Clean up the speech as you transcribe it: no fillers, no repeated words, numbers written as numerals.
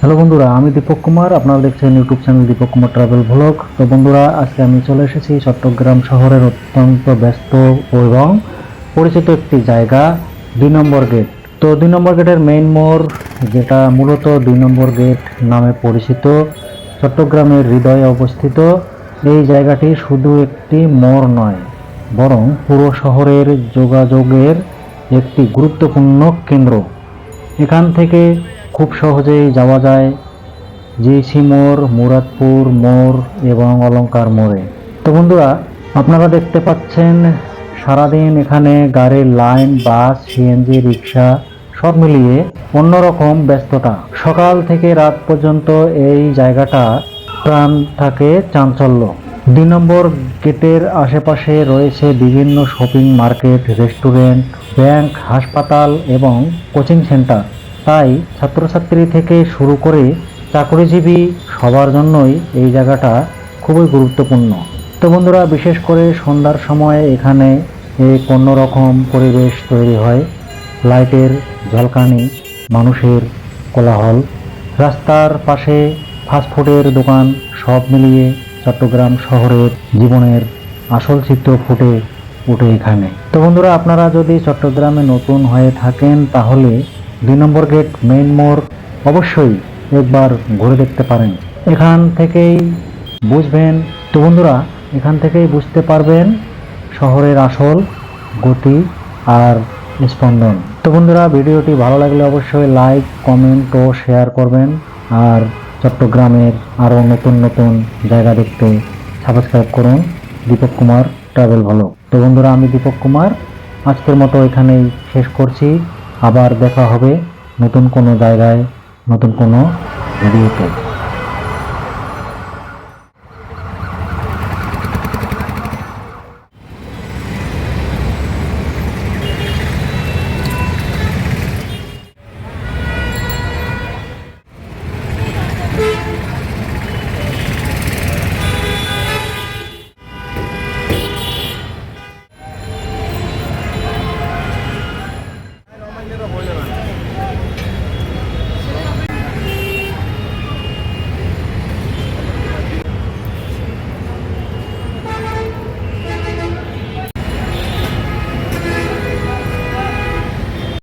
Hello বন্ধুরা, আমি দীপক কুমার। আপনারা দেখছেন YouTube channel Deepak Kumar travel vlog. তো বন্ধুরা, আজকে আমি চলে এসেছি চট্টগ্রাম শহরের অত্যন্ত ব্যস্ত এবং পরিচিত একটি জায়গা, 2 নম্বর গেট। তো 2 নম্বর গেটের মেইন মোড়, যেটা মূলত 2 নম্বর গেট নামে পরিচিত, চট্টগ্রামের হৃদয়ে অবস্থিত। এই জায়গাটি শুধু একটি মোড় নয়, বরং পুরো শহরের যোগাযোগের একটি গুরুত্বপূর্ণ কেন্দ্র। এখান থেকে খুব সহজেই যাওয়া যায় জেসি মোড়, মুরাদপুর মোড় এবং অলংকার মোড়ে। তো বন্ধুরা, আপনারা দেখতে পাচ্ছেন সারাদিন এখানে গাড়ির লাইন, বাস, সিএনজি, রিক্সা সব মিলিয়ে অন্যরকম ব্যস্ততা। সকাল থেকে রাত পর্যন্ত এই জায়গাটা প্রাণ থাকে চাঞ্চল্য। 2 নম্বর গেটের আশেপাশে রয়েছে বিভিন্ন শপিং মার্কেট, রেস্টুরেন্ট, ব্যাংক, হাসপাতাল এবং কোচিং সেন্টার। তাই ছাত্রছাত্রী থেকে শুরু করে চাকরিজীবী সবার জন্যই এই জায়গাটা খুবই গুরুত্বপূর্ণ। তো বন্ধুরা, বিশেষ করে সন্ধ্যার সময় এখানে এক অন্যরকম পরিবেশ তৈরি হয়। লাইটের ঝলকানি, মানুষের কোলাহল, রাস্তার পাশে ফাস্টফুডের দোকান, সব মিলিয়ে চট্টগ্রাম শহরের জীবনের আসল চিত্র ফুটে ওঠে এখানে। তো বন্ধুরা, আপনারা যদি চট্টগ্রামে নতুন হয়ে থাকেন তাহলে 2 নম্বর গেট মেইন মোড় অবশ্যই একবার ঘুরে দেখতে পারেন। এখান থেকেই বুঝবেন, তো বন্ধুরা, এখান থেকেই বুঝতে পারবেন শহরের আসল গতি আর স্পন্দন। তো বন্ধুরা, ভিডিওটি ভালো লাগলে অবশ্যই লাইক, কমেন্ট ও শেয়ার করবেন। আর চট্টগ্রামের আরও নতুন নতুন জায়গা দেখতে সাবস্ক্রাইব করুন দীপক কুমার ট্রাভেল ভ্লগ। তো বন্ধুরা, আমি দীপক কুমার আজকের মতো এখানেই শেষ করছি। আবার দেখা হবে নতুন কোনো জায়গায়, নতুন কোনো ভিডিওতে।